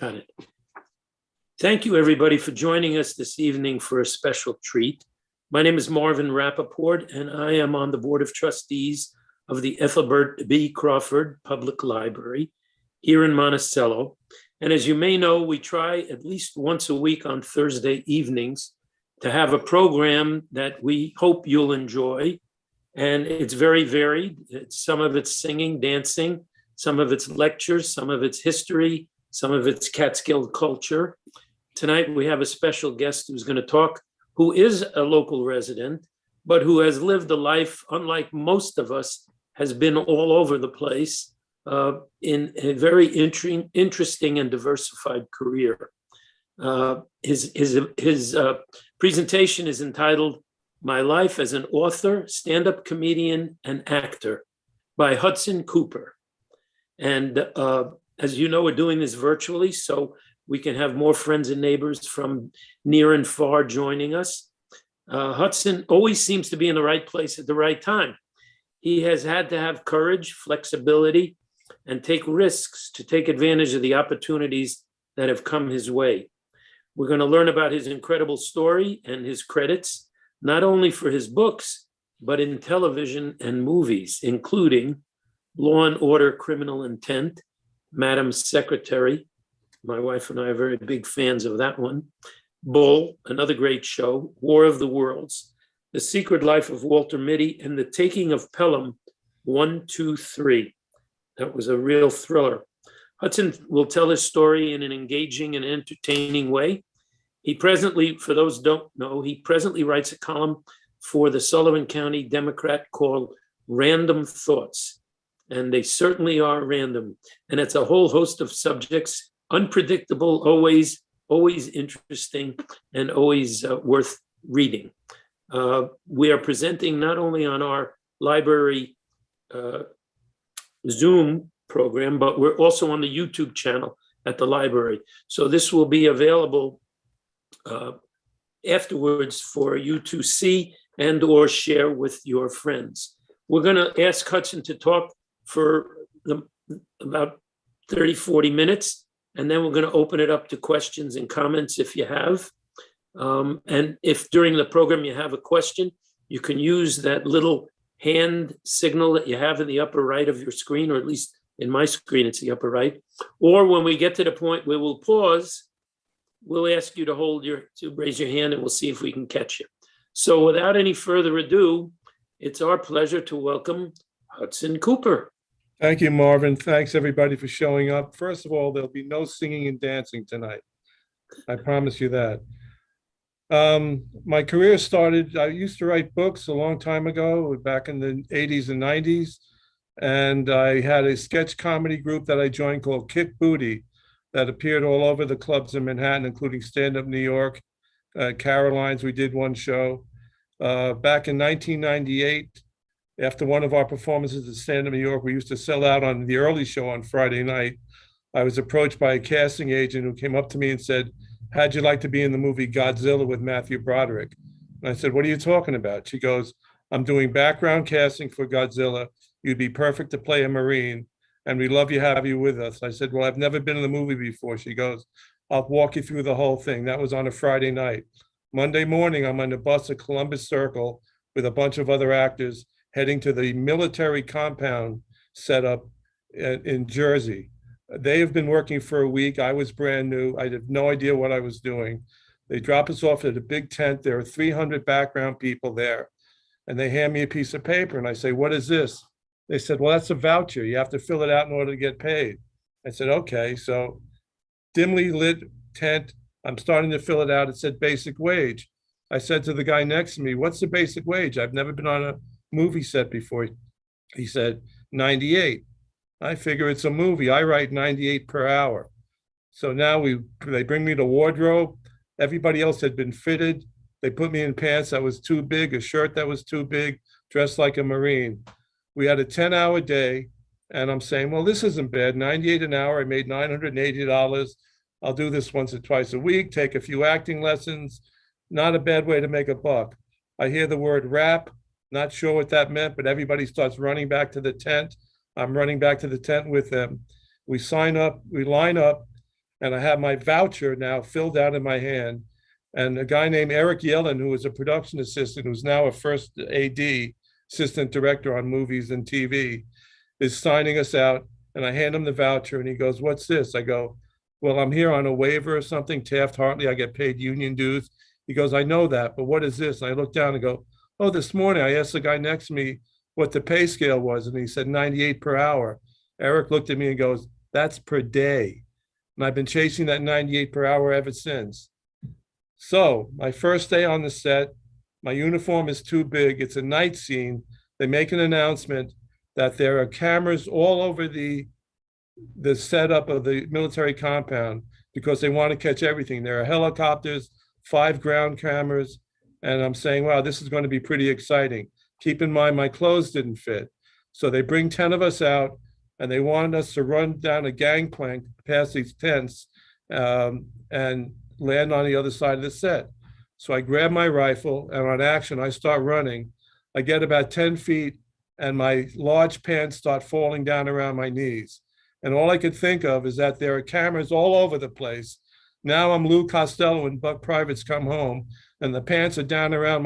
Got it. Thank you, everybody, for joining us this evening for a special treat. My name is Marvin Rappaport, and I am on the Board of Trustees of the Ethelbert B. Crawford Public Library here in Monticello. And as you may know, we try at least once a week on Thursday evenings to have a program that we hope you'll enjoy. And it's very varied. Some of it's singing, dancing, some of it's lectures, some of it's history, some of it's Catskill culture. Tonight, we have a special guest who's going to talk, who is a local resident, but who has lived a life, unlike most of us, has been all over the place in a very interesting and diversified career. His presentation is entitled My Life as an Author, Stand-Up Comedian, and Actor by Hudson Cooper. And as you know, we're doing this virtually, so we can have more friends and neighbors from near and far joining us. Hudson always seems to be in the right place at the right time. He has had to have courage, flexibility, and take risks to take advantage of the opportunities that have come his way. We're going to learn about his incredible story and his credits, not only for his books, but in television and movies, including Law and Order: Criminal Intent, Madam Secretary. My wife and I are very big fans of that one. Bull, another great show, War of the Worlds, The Secret Life of Walter Mitty, and The Taking of Pelham 1, 2, 3. That was a real thriller. Hudson will tell his story in an engaging and entertaining way. He presently, for those who don't know, he presently writes a column for the Sullivan County Democrat called Random Thoughts. And they certainly are random. And it's a whole host of subjects, unpredictable, always interesting, and always worth reading. We are presenting not only on our library Zoom program, but we're also on the YouTube channel at the library. So this will be available afterwards for you to see and or share with your friends. We're going to ask Hudson to talk for about 30, 40 minutes, and then we're going to open it up to questions and comments if you have. And if during the program you have a question, you can use that little hand signal that you have in the upper right of your screen, or at least in my screen, it's the upper right. Or when we get to the point where we'll pause, we'll ask you to raise your hand, and we'll see if we can catch you. So without any further ado, it's our pleasure to welcome Hudson Cooper. Thank you, Marvin. Thanks, everybody, for showing up. First of all, there'll be no singing and dancing tonight. I promise you that. My career started, I used to write books a long time ago, back in the 80s and 90s. And I had a sketch comedy group that I joined called Kick Booty that appeared all over the clubs in Manhattan, including Stand Up New York, Caroline's, we did one show. Back in 1998, after one of our performances at Stand Up New York, we used to sell out on the early show on Friday night. I was approached by a casting agent who came up to me and said, "How'd you like to be in the movie Godzilla with Matthew Broderick?" And I said, "What are you talking about?" She goes, "I'm doing background casting for Godzilla. You'd be perfect to play a Marine, and we'd love to have you with us." I said, "Well, I've never been in the movie before." She goes, "I'll walk you through the whole thing." That was on a Friday night. Monday morning, I'm on the bus at Columbus Circle with a bunch of other actors heading to the military compound set up in Jersey. They have been working for a week. I was brand new. I had no idea what I was doing. They drop us off at a big tent. There are 300 background people there. And they hand me a piece of paper and I say, "What is this?" They said, "Well, that's a voucher. You have to fill it out in order to get paid." I said, "Okay." So dimly lit tent. I'm starting to fill it out. It said basic wage. I said to the guy next to me, "What's the basic wage? I've never been on a movie set before." He said, "98. I figure it's a movie. I write 98 per hour. So now they bring me the wardrobe. Everybody else had been fitted. They put me in pants that was too big, a shirt that was too big, dressed like a Marine. We had a 10-hour day, and I'm saying, well, this isn't bad. 98 an hour. I made $980. I'll do this once or twice a week, take a few acting lessons. Not a bad way to make a buck. I hear the word rap, not sure what that meant, but everybody starts running back to the tent. I'm running back to the tent with them. We sign up, we line up. and I have my voucher now filled out in my hand. And a guy named Eric Yellen, who was a production assistant, who's now a first AD, assistant director on movies and TV, is signing us out. And I hand him the voucher and he goes, "What's this?" I go, "Well, I'm here on a waiver or something, Taft-Hartley. I get paid union dues." He goes, "I know that, but what is this?" And I look down and go, "Oh, this morning I asked the guy next to me what the pay scale was, and he said 98 per hour." Eric looked at me and goes, "That's per day." And I've been chasing that 98 per hour ever since. So my first day on the set, my uniform is too big. It's a night scene. They make an announcement that there are cameras all over the setup of the military compound because they want to catch everything. There are helicopters, 5 ground cameras, and I'm saying, wow, this is going to be pretty exciting. Keep in mind, my clothes didn't fit. So they bring 10 of us out, and they wanted us to run down a gangplank past these tents and land on the other side of the set. So I grab my rifle, and on action, I start running. I get about 10 feet, and my large pants start falling down around my knees. And all I could think of is that there are cameras all over the place. Now I'm Lou Costello and Buck Privates Come Home, and the pants are down around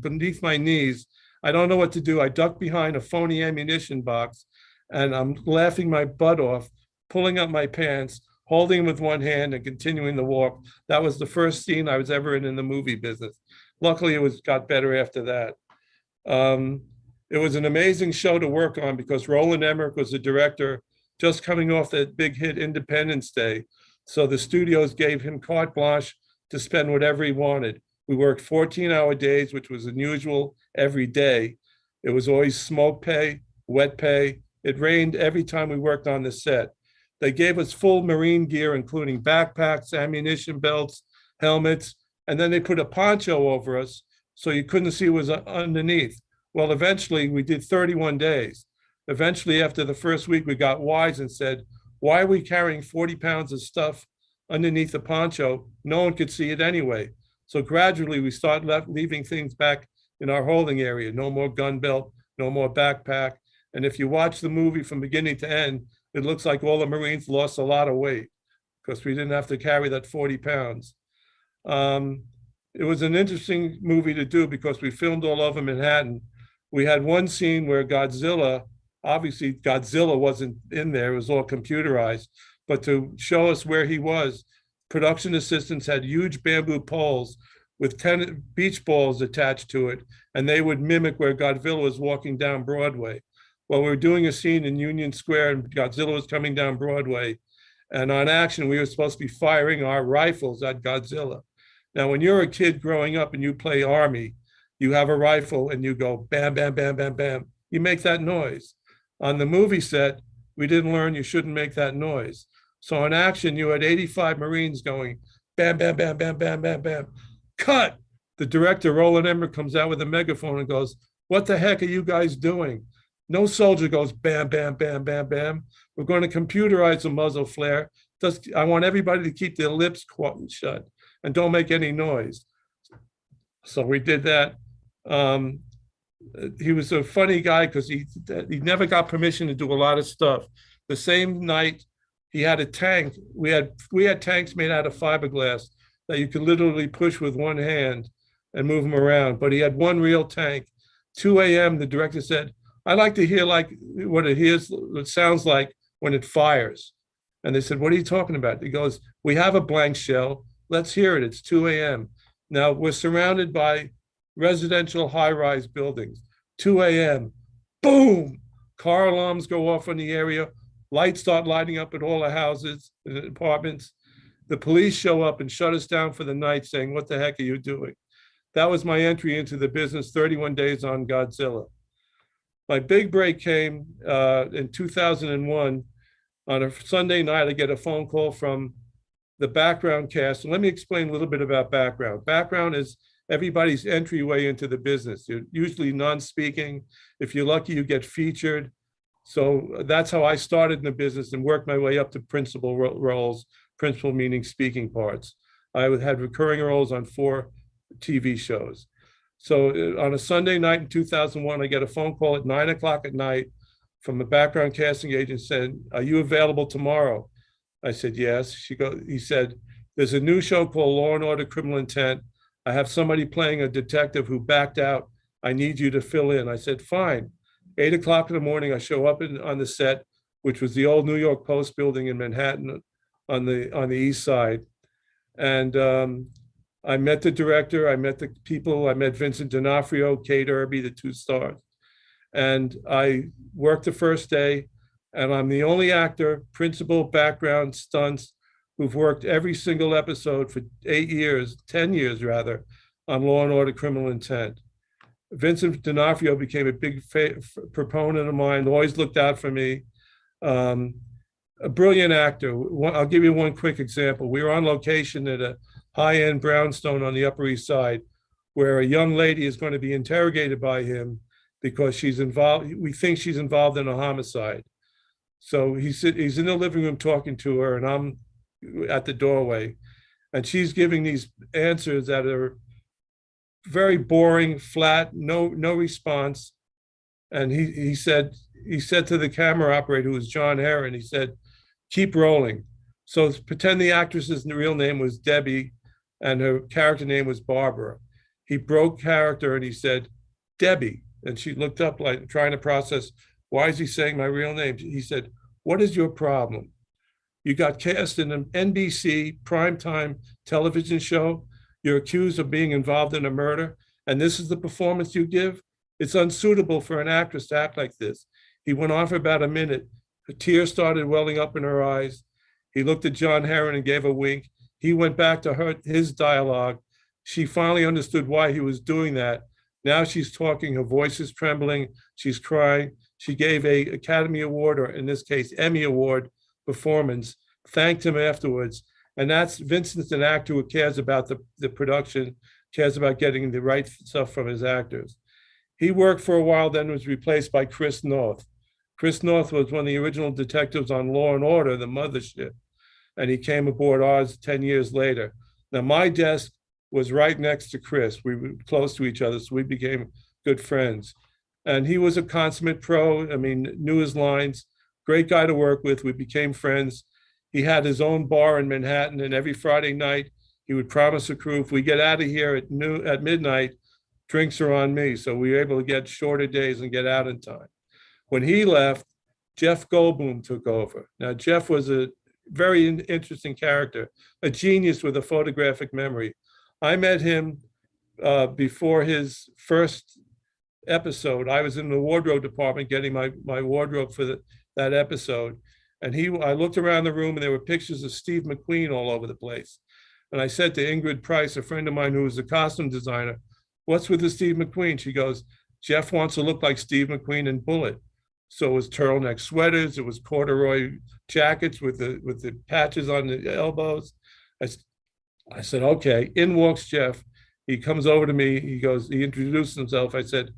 beneath my knees. I don't know what to do. I duck behind a phony ammunition box, and I'm laughing my butt off, pulling up my pants, holding them with one hand and continuing the walk. That was the first scene I was ever in the movie business. Luckily, it got better after that. It was an amazing show to work on because Roland Emmerich was the director, just coming off that big hit Independence Day. So the studios gave him carte blanche to spend whatever he wanted. We worked 14-hour days, which was unusual every day. It was always smoke pay, wet pay. It rained every time we worked on the set. They gave us full Marine gear, including backpacks, ammunition belts, helmets, and then they put a poncho over us so you couldn't see what was underneath. Well, eventually we did 31 days. Eventually, after the first week, we got wise and said, "Why are we carrying 40 pounds of stuff underneath the poncho? No one could see it anyway." So gradually we started leaving things back in our holding area. No more gun belt, no more backpack. And if you watch the movie from beginning to end, it looks like all the Marines lost a lot of weight because we didn't have to carry that 40 pounds. It was an interesting movie to do because we filmed all over Manhattan. We had one scene where Godzilla, obviously Godzilla wasn't in there, it was all computerized, but to show us where he was, production assistants had huge bamboo poles with 10 beach balls attached to it, and they would mimic where Godzilla was walking down Broadway. Well, we were doing a scene in Union Square and Godzilla was coming down Broadway, and on action, we were supposed to be firing our rifles at Godzilla. Now, when you're a kid growing up and you play Army, you have a rifle and you go bam, bam, bam, bam, bam. You make that noise. On the movie set, we didn't learn you shouldn't make that noise. So in action, you had 85 Marines going bam, bam, bam, bam, bam, bam, bam. Cut! The director, Roland Emmerich, comes out with a megaphone and goes, "What the heck are you guys doing?" No soldier goes bam, bam, bam, bam, bam. We're going to computerize the muzzle flare. I want everybody to keep their lips shut and don't make any noise. So we did that. He was a funny guy because he never got permission to do a lot of stuff. The same night, he had a tank. We had tanks made out of fiberglass that you could literally push with one hand and move them around. But he had one real tank. 2 a.m., the director said, "I'd like to hear like what it sounds like when it fires." And they said, "What are you talking about?" He goes, "We have a blank shell. Let's hear it. It's 2 a.m. Now we're surrounded by residential high-rise buildings. 2 a.m. Boom! Car alarms go off in the area. Lights start lighting up at all the houses and apartments. The police show up and shut us down for the night saying, "What the heck are you doing?" That was my entry into the business, 31 days on Godzilla. My big break came in 2001. On a Sunday night, I get a phone call from the background cast. And let me explain a little bit about background. Background is everybody's entryway into the business. You're usually non-speaking. If you're lucky, you get featured. So that's how I started in the business and worked my way up to principal roles, principal meaning speaking parts. I had recurring roles on 4 TV shows. So on a Sunday night in 2001, I get a phone call at 9 o'clock at night from a background casting agent saying, "Are you available tomorrow?" I said, yes. He said, there's a new show called Law and Order Criminal Intent. I have somebody playing a detective who backed out. I need you to fill in. I said, fine. 8 o'clock in the morning, I show up on the set, which was the old New York Post building in Manhattan on the east side. And I met the director, I met the people, I met Vincent D'Onofrio, Kate Irby, the two stars. And I worked the first day, and I'm the only actor, principal, background, stunts, who've worked every single episode for 8 years, 10 years rather, on Law and Order Criminal Intent. Vincent D'Onofrio became a big proponent of mine, always looked out for me. A brilliant actor. I'll give you one quick example. We were on location at a high-end brownstone on the Upper East Side, where a young lady is going to be interrogated by him because she's involved. We think she's involved in a homicide. So he's in the living room talking to her, and I'm at the doorway, and she's giving these answers that are very boring, flat, no response. And he said to the camera operator, who was John Herron, he said, keep rolling. So pretend the actress's real name was Debbie and her character name was Barbara. He broke character and he said, Debbie. And she looked up like trying to process, why is he saying my real name? He said, what is your problem? You got cast in an NBC primetime television show. You're accused of being involved in a murder. And this is the performance you give? It's unsuitable for an actress to act like this. He went on for about a minute. Her tears started welling up in her eyes. He looked at John Herron and gave a wink. He went back to his dialogue. She finally understood why he was doing that. Now she's talking, her voice is trembling, she's crying. She gave a Academy Award, or in this case, Emmy Award performance, thanked him afterwards. And that's Vincent's an actor who cares about the production, cares about getting the right stuff from his actors. He worked for a while, then was replaced by Chris North. Chris North was one of the original detectives on Law and Order, the mothership, and he came aboard ours 10 years later. Now, my desk was right next to Chris. We were close to each other, so we became good friends. And he was a consummate pro. I mean, knew his lines, great guy to work with. We became friends. He had his own bar in Manhattan, and every Friday night, he would promise the crew, if we get out of here at midnight, drinks are on me. So we were able to get shorter days and get out in time. When he left, Jeff Goldblum took over. Now, Jeff was a very interesting character, a genius with a photographic memory. I met him before his first episode. I was in the wardrobe department getting my wardrobe for that episode. And I looked around the room and there were pictures of Steve McQueen all over the place. And I said to Ingrid Price, a friend of mine who was a costume designer, what's with the Steve McQueen? She goes, Jeff wants to look like Steve McQueen in Bullet. So it was turtleneck sweaters, it was corduroy jackets with the patches on the elbows. I said, okay. In walks Jeff. He comes over to me. He introduced himself. I said,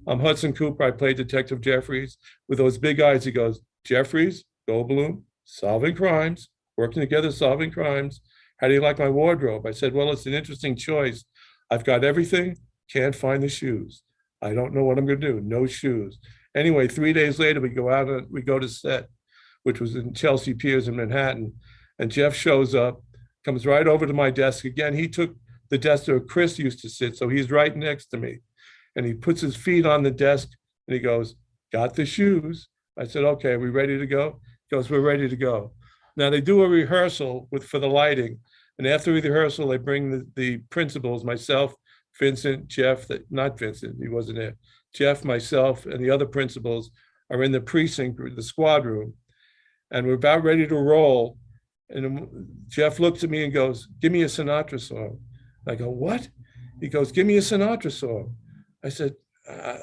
I'm Hudson Cooper. I play Detective Jeffries. With those big eyes, he goes, Jeffries, Goldblum, solving crimes, working together, solving crimes. How do you like my wardrobe? I said, well, it's an interesting choice. I've got everything, can't find the shoes. I don't know what I'm going to do. No shoes. Anyway, 3 days later, we go out and we go to set, which was in Chelsea Piers in Manhattan. And Jeff shows up, comes right over to my desk. Again, he took the desk where Chris used to sit. So he's right next to me. And he puts his feet on the desk and he goes, got the shoes. I said, okay, are we ready to go? He goes, we're ready to go. Now they do a rehearsal for the lighting. And after the rehearsal, they bring the principals, myself, Vincent, Jeff, not Vincent, he wasn't there. Jeff, myself, and the other principals are in the precinct, the squad room. And we're about ready to roll. And Jeff looks at me and goes, give me a Sinatra song. I go, what? He goes, give me a Sinatra song. I said,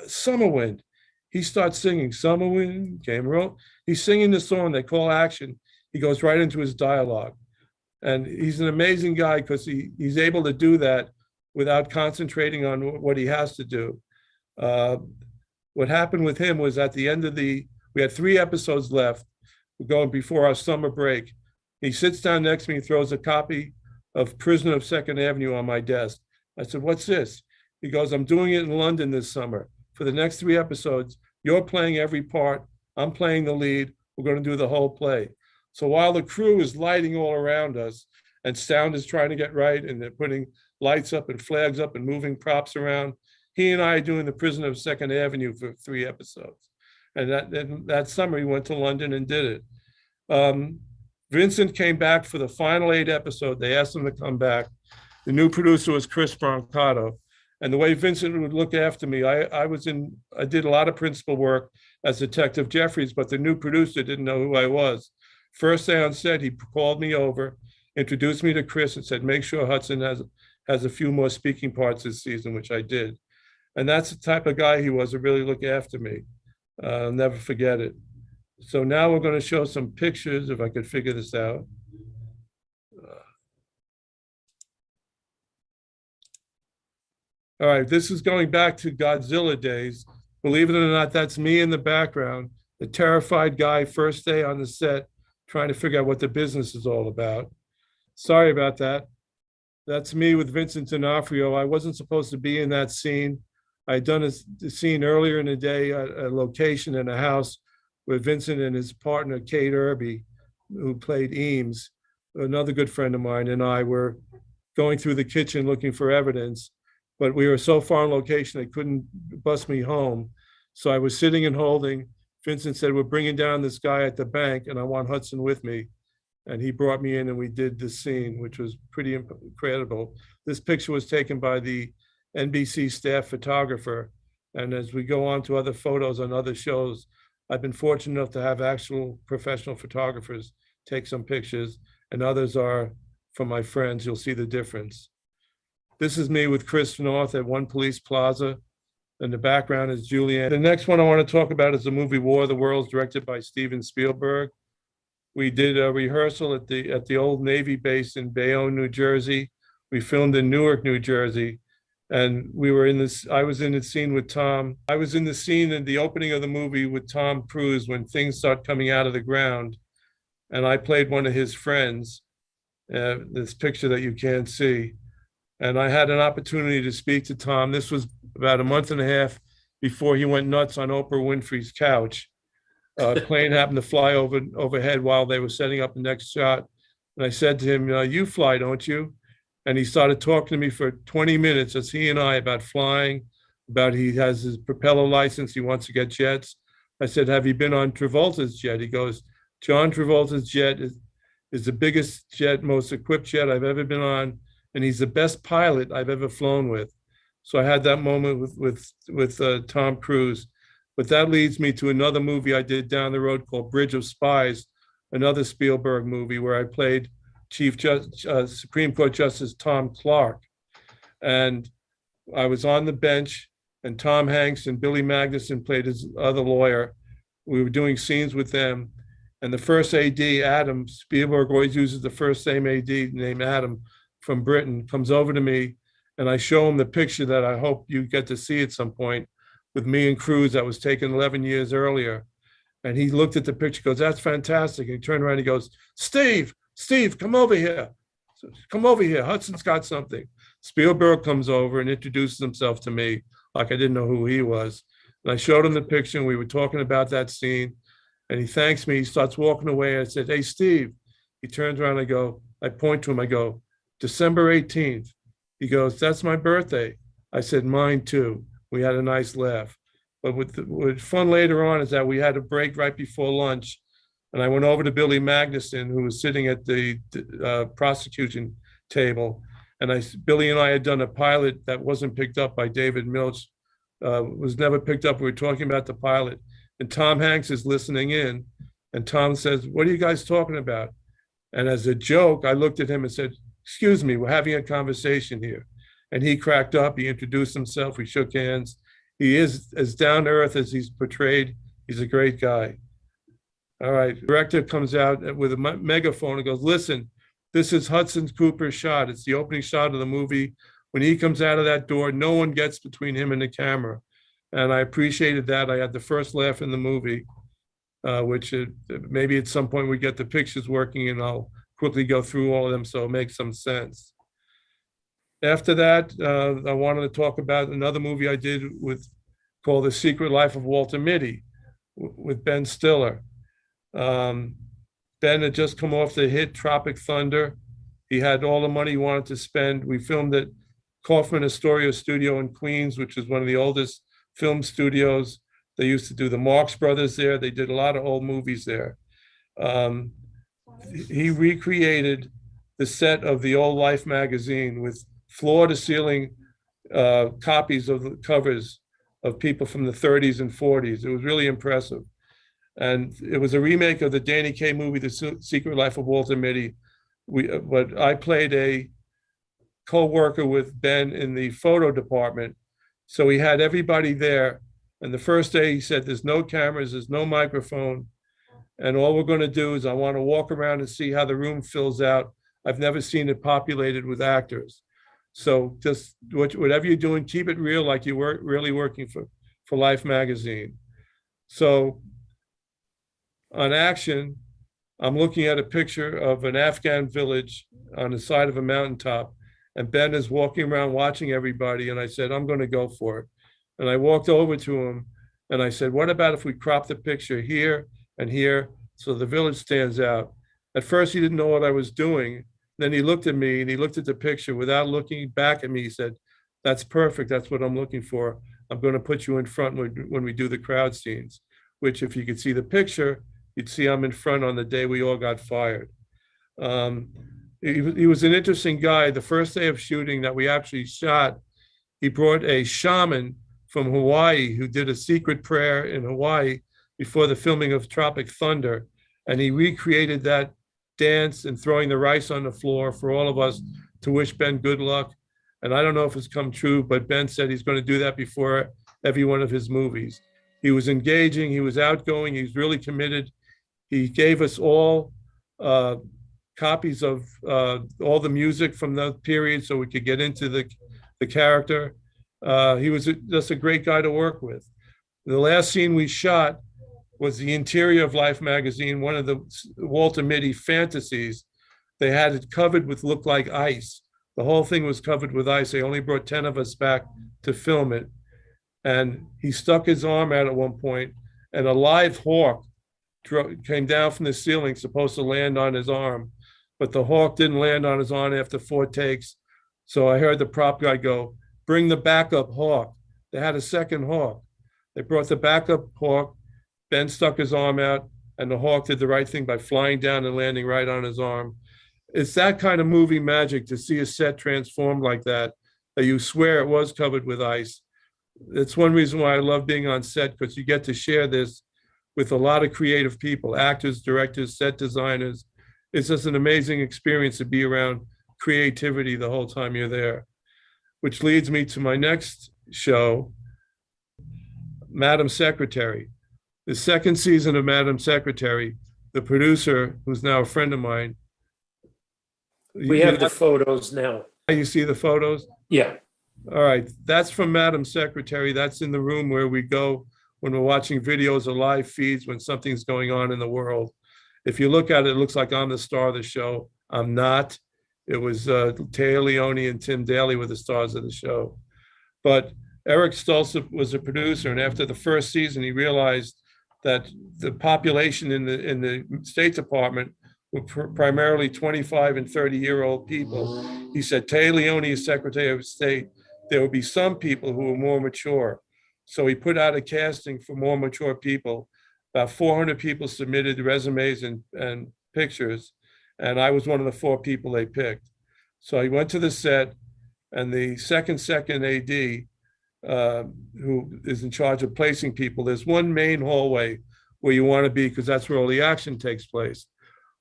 Summer Wind. He starts singing, Summer Wind came roll. He's singing the song, they call action. He goes right into his dialogue. And he's an amazing guy because he's able to do that without concentrating on what he has to do. What happened with him was at the end of we had 3 episodes left. We're going before our summer break. He sits down next to me and throws a copy of Prisoner of Second Avenue on my desk. I said, what's this? He goes, I'm doing it in London this summer. For the next 3 episodes, you're playing every part. I'm playing the lead. We're going to do the whole play. So while the crew is lighting all around us and sound is trying to get right and they're putting lights up and flags up and moving props around, he and I are doing The Prisoner of Second Avenue for 3 episodes. And that summer he went to London and did it. Vincent came back for the final 8 episodes. They asked him to come back. The new producer was Chris Brancato. And the way Vincent would look after me, I did a lot of principal work as Detective Jeffries, but the new producer didn't know who I was. First day on set, he called me over, introduced me to Chris and said, make sure Hudson has a few more speaking parts this season, which I did. And that's the type of guy he was to really look after me. I'll never forget it. So now we're going to show some pictures, if I could figure this out. All right, this is going back to Godzilla days. Believe it or not, that's me in the background, the terrified guy, first day on the set, trying to figure out what the business is all about. Sorry about that. That's me with Vincent D'Onofrio. I wasn't supposed to be in that scene. I'd done a scene earlier in the day at a location in a house with Vincent and his partner, Kate Irby, who played Eames, another good friend of mine, and I were going through the kitchen looking for evidence, but we were so far on location, they couldn't bus me home. So I was sitting and holding. Vincent said, we're bringing down this guy at the bank and I want Hudson with me. And he brought me in and we did this scene, which was pretty incredible. This picture was taken by the NBC staff photographer. And as we go on to other photos on other shows, I've been fortunate enough to have actual professional photographers take some pictures, and others are from my friends. You'll see the difference. This is me with Chris North at One Police Plaza. In the background is Julianne. The next one I want to talk about is the movie War of the Worlds, directed by Steven Spielberg. We did a rehearsal at the old Navy base in Bayonne, New Jersey. We filmed in Newark, New Jersey. And I was in the scene with Tom. I was in the scene in the opening of the movie with Tom Cruise when things start coming out of the ground. And I played one of his friends, this picture that you can't see. And I had an opportunity to speak to Tom. This was about a month and a half before he went nuts on Oprah Winfrey's couch. A plane happened to fly overhead while they were setting up the next shot. And I said to him, you fly, don't you? And he started talking to me for 20 minutes, as he and I, about flying, about he has his propeller license, he wants to get jets. I said, have you been on Travolta's jet? He goes, John Travolta's jet is the biggest jet, most equipped jet I've ever been on. And he's the best pilot I've ever flown with. So I had that moment with Tom Cruise. But that leads me to another movie I did down the road called Bridge of Spies, another Spielberg movie where I played Supreme Court Justice Tom Clark. And I was on the bench, and Tom Hanks and Billy Magnuson played his other lawyer. We were doing scenes with them. And the first AD, Adam, Spielberg always uses the first name AD named Adam from Britain, comes over to me, and I show him the picture that I hope you get to see at some point with me and Cruise that was taken 11 years earlier. And he looked at the picture, goes, that's fantastic. And he turned around and he goes, Steve, come over here. Come over here. Hudson's got something. Spielberg comes over and introduces himself to me like I didn't know who he was. And I showed him the picture, and we were talking about that scene. And he thanks me. He starts walking away. I said, hey, Steve. He turns around. I point to him. I go, December 18th. He goes, that's my birthday. I said, mine too. We had a nice laugh. But what fun later on is that we had a break right before lunch. And I went over to Billy Magnuson, who was sitting at the prosecution table. And Billy and I had done a pilot that wasn't picked up by David Milch, was never picked up. We were talking about the pilot. And Tom Hanks is listening in. And Tom says, what are you guys talking about? And as a joke, I looked at him and said, excuse me, we're having a conversation here. And he cracked up. He introduced himself. We shook hands. He is as down to earth as he's portrayed. He's a great guy. All right. The director comes out with a megaphone and goes, listen, this is Hudson Cooper's shot. It's the opening shot of the movie. When he comes out of that door, no one gets between him and the camera. And I appreciated that. I had the first laugh in the movie, which maybe at some point we get the pictures working and I'll quickly go through all of them so it makes some sense. After that, I wanted to talk about another movie I did called The Secret Life of Walter Mitty with Ben Stiller. That Ben had just come off the hit Tropic Thunder. He had all the money he wanted to spend. We filmed at Kaufman Astoria Studio in Queens, which is one of the oldest film studios. They used to do the Marx Brothers there. They did a lot of old movies there. He recreated the set of the old Life magazine with floor-to-ceiling copies of the covers of people from the 30s and 40s. It was really impressive. And it was a remake of the Danny Kaye movie, The Secret Life of Walter Mitty. But I played a co-worker with Ben in the photo department. So he had everybody there. And the first day he said, there's no cameras, there's no microphone. And all we're going to do is I want to walk around and see how the room fills out. I've never seen it populated with actors. So just whatever you're doing, keep it real, like you were really working for Life magazine. So on action, I'm looking at a picture of an Afghan village on the side of a mountaintop, and Ben is walking around watching everybody. And I said, I'm going to go for it. And I walked over to him and I said, what about if we crop the picture here and here so the village stands out? At first, he didn't know what I was doing. Then he looked at me and he looked at the picture without looking back at me. He said, that's perfect. That's what I'm looking for. I'm going to put you in front when we do the crowd scenes, which if you could see the picture, you'd see I'm in front on the day we all got fired. He was an interesting guy. The first day of shooting that we actually shot, he brought a shaman from Hawaii who did a secret prayer in Hawaii before the filming of Tropic Thunder. And he recreated that dance and throwing the rice on the floor for all of us to wish Ben good luck. And I don't know if it's come true, but Ben said he's going to do that before every one of his movies. He was engaging, he was outgoing, he was really committed. He gave us all copies of all the music from the period so we could get into the character. He was just a great guy to work with. The last scene we shot was the interior of Life magazine, one of the Walter Mitty fantasies. They had it covered with looked like ice. The whole thing was covered with ice. They only brought 10 of us back to film it. And he stuck his arm out at one point, and a live hawk came down from the ceiling, supposed to land on his arm. But the hawk didn't land on his arm after 4 takes. So I heard the prop guy go, bring the backup hawk. They had a second hawk. They brought the backup hawk. Ben stuck his arm out, and the hawk did the right thing by flying down and landing right on his arm. It's that kind of movie magic to see a set transformed like that you swear it was covered with ice. It's one reason why I love being on set, because you get to share this with a lot of creative people, actors, directors, set designers. It's just an amazing experience to be around creativity the whole time you're there. Which leads me to my next show, Madam Secretary. The second season of Madam Secretary, the producer, who's now a friend of mine. We have the photos now. You see the photos? Yeah. All right, that's from Madam Secretary. That's in the room where we go when we're watching videos or live feeds when something's going on in the world. If you look at it, it looks like I'm the star of the show. I'm not. It was Taya Leone and Tim Daly were the stars of the show. But Eric Stolze was a producer, and after the first season, he realized that the population in the State Department were primarily 25 and 30-year-old people. He said, Taya Leone is Secretary of State. There would be some people who were more mature. So he put out a casting for more mature people. About 400 people submitted resumes and pictures, and I was one of the 4 people they picked. So I went to the set, and the second AD, who is in charge of placing people, there's one main hallway where you want to be because that's where all the action takes place.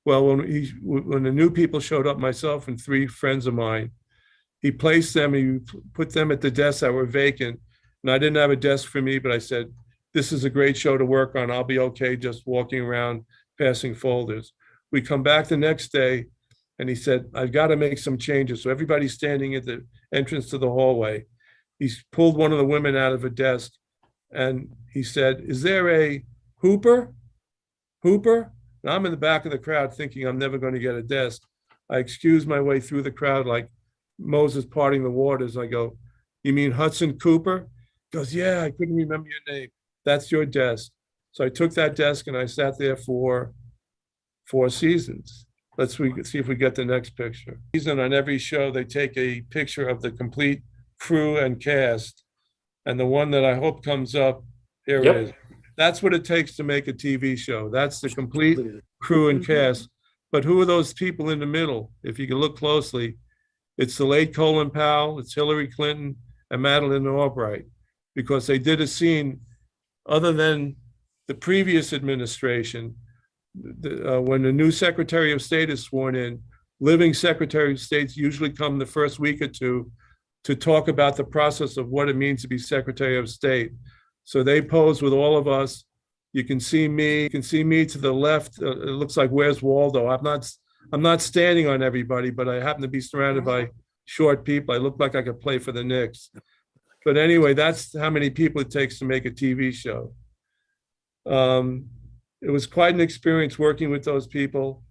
Well, when the new people showed up, myself and 3 friends of mine, he placed them, he put them at the desks that were vacant. And I didn't have a desk for me, but I said, this is a great show to work on. I'll be okay just walking around, passing folders. We come back the next day, and he said, I've got to make some changes. So everybody's standing at the entrance to the hallway. He's pulled one of the women out of a desk, and he said, is there a Hooper? Hooper? And I'm in the back of the crowd thinking I'm never going to get a desk. I excuse my way through the crowd like Moses parting the waters. I go, you mean Hudson Cooper? He goes, yeah, I couldn't remember your name. That's your desk. So I took that desk and I sat there for 4 seasons. See if we get the next picture. Season on every show, they take a picture of the complete crew and cast. And the one that I hope comes up, here Yep. it is. That's what it takes to make a TV show. That's the complete crew and cast. But who are those people in the middle? If you can look closely, it's the late Colin Powell, it's Hillary Clinton, and Madeleine Albright, because they did a scene other than the previous administration. When the new Secretary of State is sworn in, living Secretary of States usually come the first week or two to talk about the process of what it means to be Secretary of State. So they pose with all of us. You can see me to the left. It looks like Where's Waldo. I'm not standing on everybody, but I happen to be surrounded by short people. I look like I could play for the Knicks. But anyway, that's how many people it takes to make a TV show. It was quite an experience working with those people.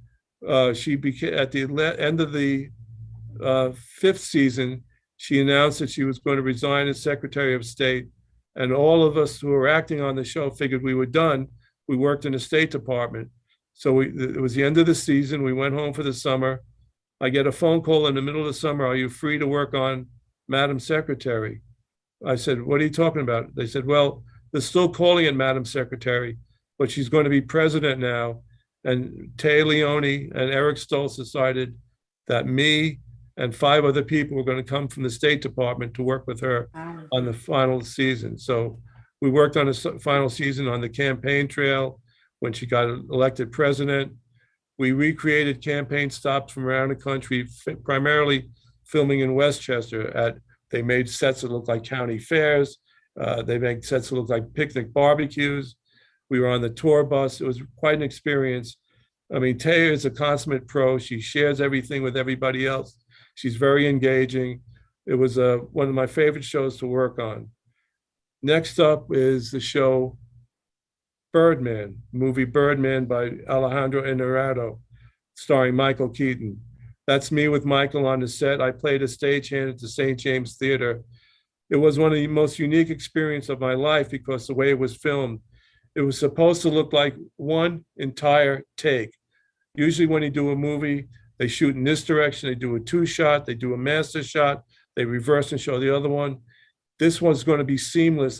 She became, at the end of the 5th season, she announced that she was going to resign as Secretary of State. And all of us who were acting on the show figured we were done. We worked in the State Department. So it was the end of the season. We went home for the summer. I get a phone call in the middle of the summer. Are you free to work on Madam Secretary? I said, what are you talking about? They said, well, they're still calling it Madam Secretary, but she's going to be president now. And Tay Leone and Eric Stoltz decided that me and 5 other people were going to come from the State Department to work with her on the final season. So we worked on the final season on the campaign trail when she got elected president. We recreated campaign stops from around the country, primarily filming in Westchester. They made sets that looked like county fairs. They made sets that looked like picnic barbecues. We were on the tour bus. It was quite an experience. I mean, Taya is a consummate pro. She shares everything with everybody else. She's very engaging. It was one of my favorite shows to work on. Next up is the show Birdman, movie Birdman by Alejandro Inarritu, starring Michael Keaton. That's me with Michael on the set. I played a stagehand at the St. James Theater. It was one of the most unique experiences of my life because the way it was filmed. It was supposed to look like one entire take. Usually when you do a movie, they shoot in this direction, they do a 2-shot, they do a master shot, they reverse and show the other one. This one's going to be seamless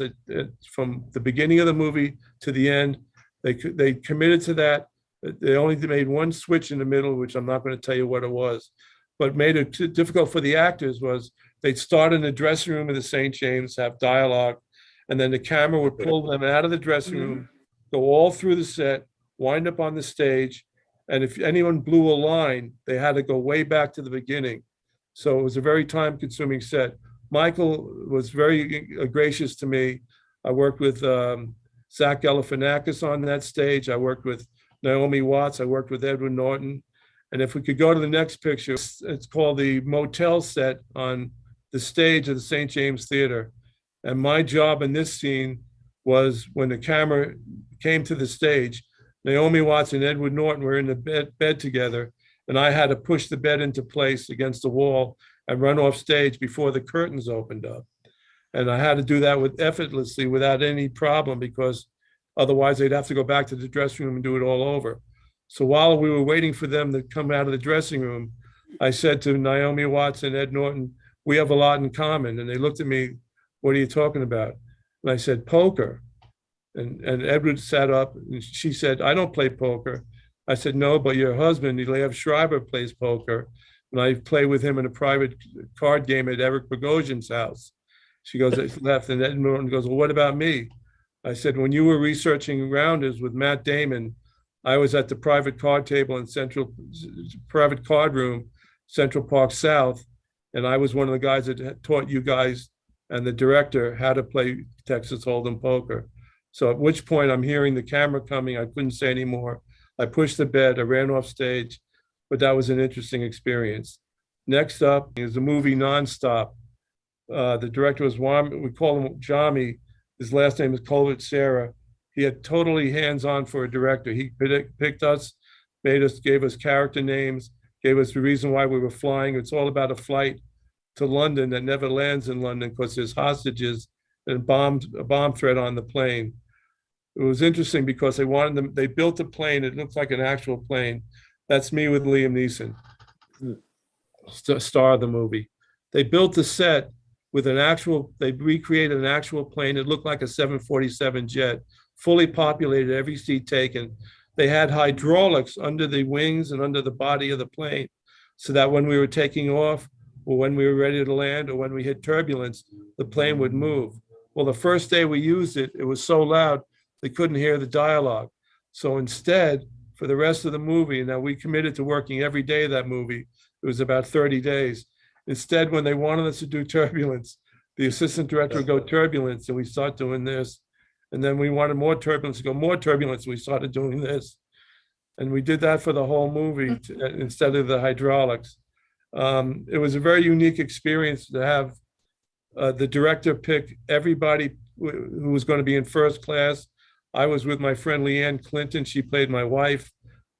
from the beginning of the movie to the end. They committed to that. They only made one switch in the middle, which I'm not going to tell you what it was. What made it difficult for the actors was they'd start in the dressing room of the St. James, have dialogue, and then the camera would pull them out of the dressing room, go all through the set, wind up on the stage. And if anyone blew a line, they had to go way back to the beginning. So it was a very time-consuming set. Michael was very gracious to me. I worked with Zach Galifianakis on that stage. I worked with Naomi Watts. I worked with Edward Norton. And if we could go to the next picture, it's called the Motel Set on the stage of the St. James Theater. And my job in this scene was when the camera came to the stage, Naomi Watts and Edward Norton were in the bed together, and I had to push the bed into place against the wall and run off stage before the curtains opened up. And I had to do that effortlessly without any problem, because otherwise they'd have to go back to the dressing room and do it all over. So while we were waiting for them to come out of the dressing room, I said to Naomi Watts and Ed Norton, we have a lot in common. And they looked at me, what are you talking about? And I said, poker. And Edward sat up and she said, I don't play poker. I said, no, but your husband, Lev Schreiber, plays poker. And I play with him in a private card game at Eric Bogosian's house. She goes, left, and Ed Norton goes, well, what about me? I said, when you were researching Rounders with Matt Damon, I was at the private card table in private card room, Central Park South. And I was one of the guys that had taught you guys and the director how to play Texas Hold'em poker. So at which point I'm hearing the camera coming. I couldn't say anymore. I pushed the bed, I ran off stage, but that was an interesting experience. Next up is the movie Nonstop. The director was, we call him Jami. His last name is Colbert Sarah. He had totally hands-on for a director. He picked us, gave us character names, gave us the reason why we were flying. It's all about a flight to London that never lands in London because there's hostages and a bomb threat on the plane. it was interesting because they built a plane. It looked like an actual plane. That's me with Liam Neeson, star of the movie. They built the set with they recreated an actual plane. It looked like a 747 jet, fully populated, every seat taken. They had hydraulics under the wings and under the body of the plane so that when we were taking off or when we were ready to land or when we hit turbulence, the plane would move. Well, the first day we used it, it was so loud, they couldn't hear the dialogue. So instead, for the rest of the movie, now we committed to working every day of that movie. It was about 30 days. Instead, when they wanted us to do turbulence, the assistant director would go turbulence and we start doing this. And then we wanted more turbulence to go more turbulence. We started doing this. And we did that for the whole movie instead of the hydraulics. It was a very unique experience to have the director pick everybody who was going to be in first class. I was with my friend Leanne Clinton. She played my wife.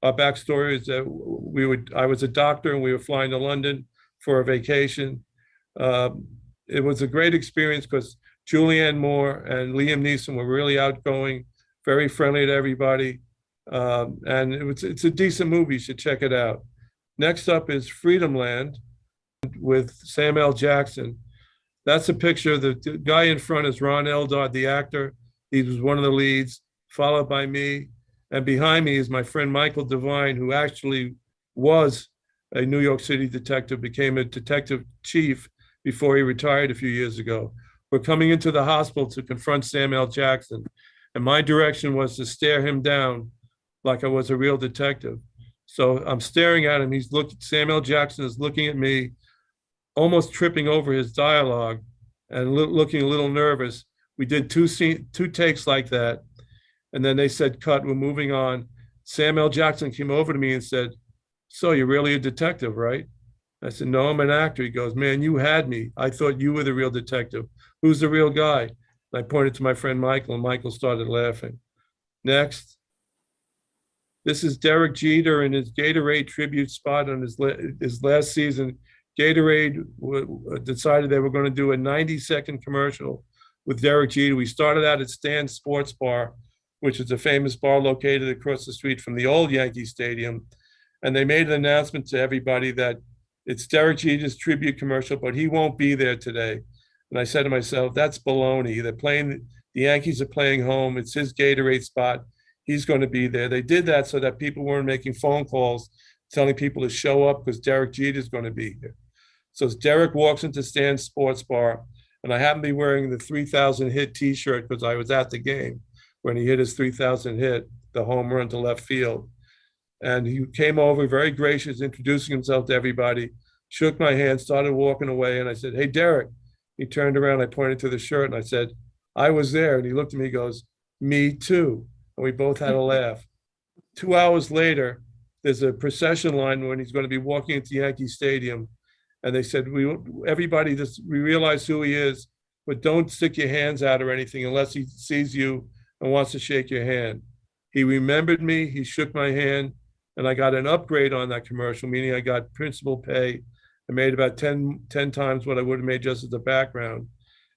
Our backstory is that I was a doctor and we were flying to London for a vacation. It was a great experience because Julianne Moore and Liam Neeson were really outgoing, very friendly to everybody. And it's a decent movie. You should check it out. Next up is Freedomland with Samuel L. Jackson. That's a picture. The guy in front is Ron Eldard, the actor. He was one of the leads, followed by me. And behind me is my friend Michael Devine, who actually was a New York City detective, became a detective chief before he retired a few years ago. We're coming into the hospital to confront Samuel L. Jackson. And my direction was to stare him down like I was a real detective. So I'm staring at him. Samuel L. Jackson is looking at me, almost tripping over his dialogue and looking a little nervous. We did two takes like that. And then they said, cut, we're moving on. Samuel L. Jackson came over to me and said, so you're really a detective, right? I said, no, I'm an actor. He goes, man, you had me. I thought you were the real detective. Who's the real guy? And I pointed to my friend Michael, and Michael started laughing. Next. This is Derek Jeter in his Gatorade tribute spot on his last season. Gatorade decided they were going to do a 90-second commercial with Derek Jeter. We started out at Stan's Sports Bar, which is a famous bar located across the street from the old Yankee Stadium. And they made an announcement to everybody that it's Derek Jeter's tribute commercial, but he won't be there today. And I said to myself, that's baloney. The Yankees are playing home. It's his Gatorade spot. He's going to be there. They did that so that people weren't making phone calls telling people to show up because Derek Jeter is going to be here. So as Derek walks into Stan's Sports Bar, and I happen to be wearing the 3,000 hit T-shirt because I was at the game when he hit his 3,000 hit, the home run to left field. And he came over, very gracious, introducing himself to everybody, shook my hand, started walking away. And I said, hey, Derek. He turned around, I pointed to the shirt and I said, I was there. And he looked at me, goes, me too. And we both had a laugh. 2 hours later, there's a procession line when he's going to be walking into Yankee Stadium. And they said, we realize who he is, but don't stick your hands out or anything unless he sees you and wants to shake your hand. He remembered me, he shook my hand, and I got an upgrade on that commercial, meaning I got principal pay. I made about 10 times what I would have made just as a background.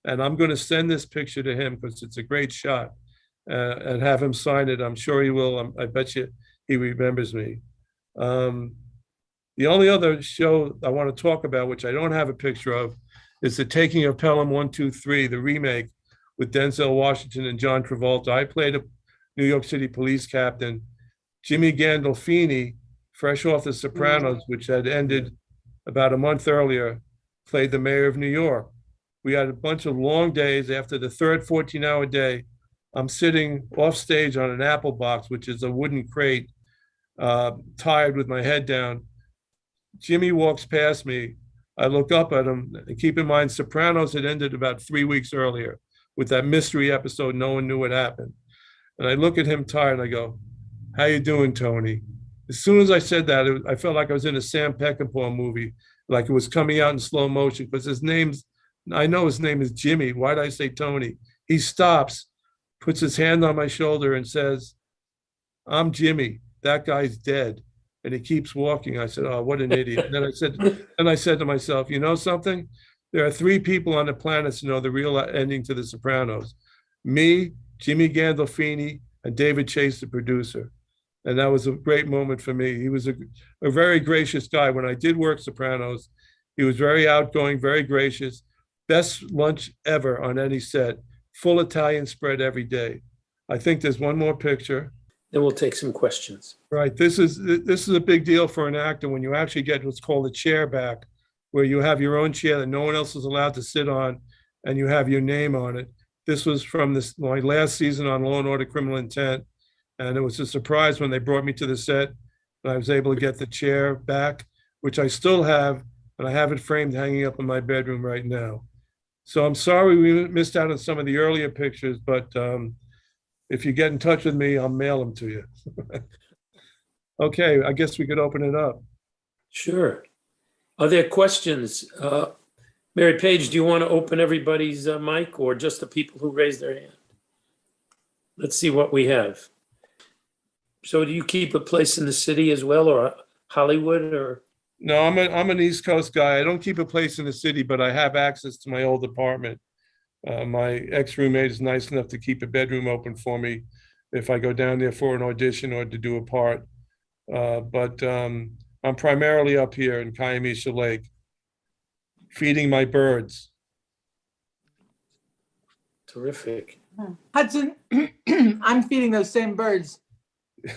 And I'm going to send this picture to him because it's a great shot and have him sign it. I'm sure he will. I bet you he remembers me. The only other show I want to talk about, which I don't have a picture of, is The Taking of Pelham 1, 2, 3, the remake with Denzel Washington and John Travolta. I played a New York City police captain. Jimmy Gandolfini, fresh off The Sopranos, which had ended about a month earlier, played the mayor of New York. We had a bunch of long days. After the third 14-hour day, I'm sitting off stage on an apple box, which is a wooden crate, tired with my head down. Jimmy walks past me. I look up at him. And keep in mind, Sopranos had ended about 3 weeks earlier with that mystery episode. No one knew what happened. And I look at him tired and I go, how you doing, Tony? As soon as I said that, I felt like I was in a Sam Peckinpah movie, like it was coming out in slow motion because I know his name is Jimmy. Why did I say Tony? He stops, puts his hand on my shoulder and says, I'm Jimmy. That guy's dead. And he keeps walking. I said, oh, what an idiot. And then I said to myself, you know something? There are 3 people on the planet who know the real ending to The Sopranos. Me, Jimmy Gandolfini, and David Chase, the producer. And that was a great moment for me. He was a very gracious guy. When I did work Sopranos, he was very outgoing, very gracious. Best lunch ever on any set. Full Italian spread every day. I think there's one more picture. Then we'll take some questions. Right. This is a big deal for an actor when you actually get what's called a chair back, where you have your own chair that no one else is allowed to sit on, and you have your name on it. This was from my last season on Law and Order: Criminal Intent, and it was a surprise when they brought me to the set, and I was able to get the chair back, which I still have, and I have it framed hanging up in my bedroom right now. So I'm sorry we missed out on some of the earlier pictures, but if you get in touch with me, I'll mail them to you. Okay, I guess we could open it up. Sure. Are there questions? Mary Page, do you want to open everybody's mic or just the people who raised their hand? Let's see what we have. So do you keep a place in the city as well, or Hollywood, or? No, I'm an East Coast guy. I don't keep a place in the city, but I have access to my old apartment. My ex-roommate is nice enough to keep a bedroom open for me if I go down there for an audition or to do a part. But I'm primarily up here in Kiamisha Lake, feeding my birds. Terrific. Hudson, I'm feeding those same birds.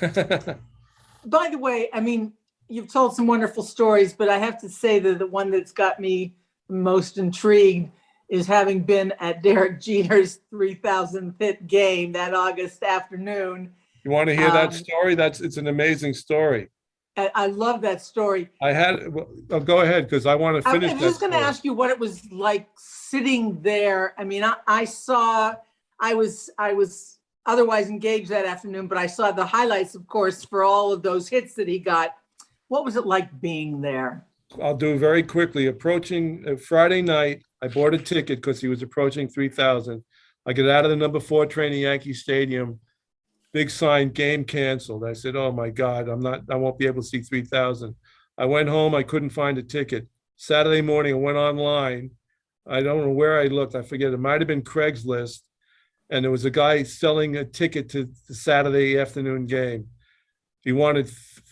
By the way, I mean, you've told some wonderful stories, but I have to say that the one that's got me most intrigued is having been at Derek Jeter's 3,000th hit game that August afternoon. You want to hear that story? It's an amazing story. I love that story. Go ahead, because I want to finish. I was just going to ask you what it was like sitting there. I mean, I was otherwise engaged that afternoon, but I saw the highlights, of course, for all of those hits that he got. What was it like being there? I'll do very quickly. Approaching Friday night, I bought a ticket because he was approaching 3,000. I get out of the number 4 train at Yankee Stadium. Big sign, game canceled. I said, oh my God, I won't be able to see 3,000. I went home, I couldn't find a ticket. Saturday morning, I went online. I don't know where I looked, I forget. It might've been Craigslist. And there was a guy selling a ticket to the Saturday afternoon game. He wanted,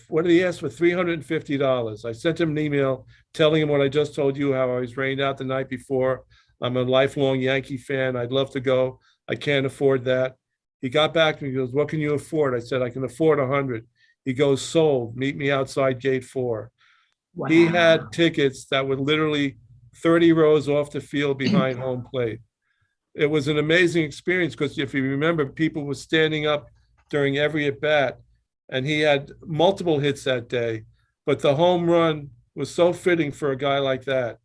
what did he ask for? $350. I sent him an email telling him what I just told you, how I was rained out the night before. I'm a lifelong Yankee fan. I'd love to go. I can't afford that. He got back to me. He goes, what can you afford? I said, I can afford 100. He goes, sold. Meet me outside gate 4. Wow. He had tickets that were literally 30 rows off the field behind home plate. It was an amazing experience because if you remember, people were standing up during every at bat, and he had multiple hits that day. But the home run was so fitting for a guy like that,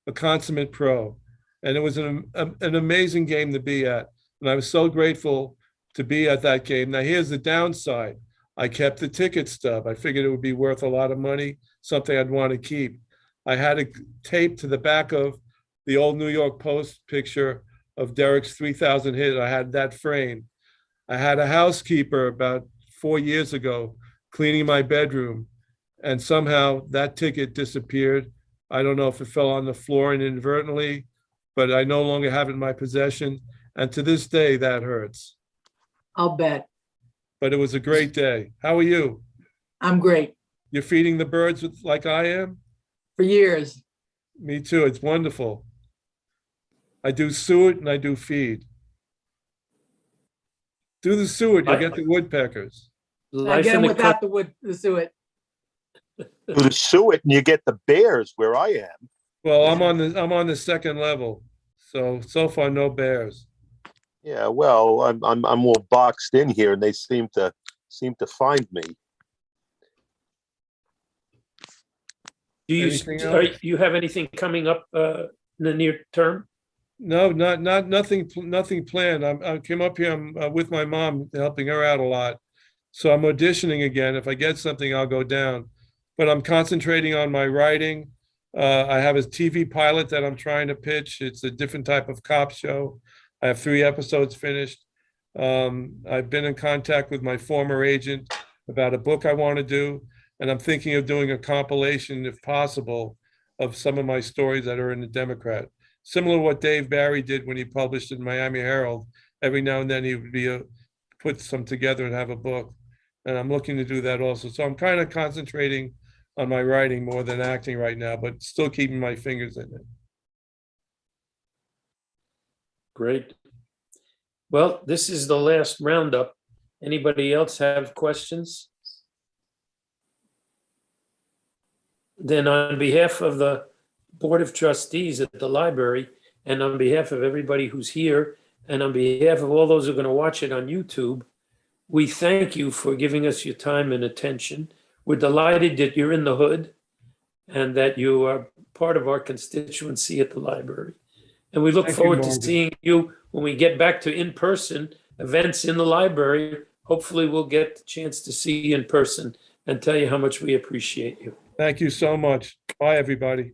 a consummate pro. And it was an amazing game to be at. And I was so grateful to be at that game. Now, here's the downside. I kept the ticket stub. I figured it would be worth a lot of money, something I'd want to keep. I had a tape to the back of the old New York Post picture of Derek's 3,000 hit. I had that framed. I had a housekeeper about 4 years ago cleaning my bedroom, and somehow that ticket disappeared. I don't know if it fell on the floor inadvertently, but I no longer have it in my possession. And to this day, that hurts. I'll bet. But it was a great day. How are you? I'm great. You're feeding the birds like I am? For years. Me too. It's wonderful. I do suet and I do feed. Do the suet, you'll get the woodpeckers. I get them without the suet. Do the suet and you get the bears where I am. Well, I'm on the second level, so far no bears. Yeah, well, I'm all boxed in here, and they seem to find me. Do you have anything coming up in the near term? No, nothing planned. I came up here. I'm with my mom, helping her out a lot. So I'm auditioning again. If I get something, I'll go down. But I'm concentrating on my writing. I have a TV pilot that I'm trying to pitch. It's a different type of cop show. I have 3 episodes finished. I've been in contact with my former agent about a book I want to do, and I'm thinking of doing a compilation, if possible, of some of my stories that are in the Democrat. Similar to what Dave Barry did when he published in Miami Herald every now and then he would be put some together and have a book. And I'm looking to do that also. So I'm kind of concentrating on my writing more than acting right now, but still keeping my fingers in it. Great. Well, this is the last roundup. Anybody else have questions? Then on behalf of the Board of Trustees at the library, and on behalf of everybody who's here, and on behalf of all those who are going to watch it on YouTube, we thank you for giving us your time and attention. We're delighted that you're in the hood and that you are part of our constituency at the library. And we look Thank you, forward to Margaret. seeing you when we get back to in-person events in the library. Hopefully we'll get the chance to see you in person and tell you how much we appreciate you. Thank you so much. Bye, everybody.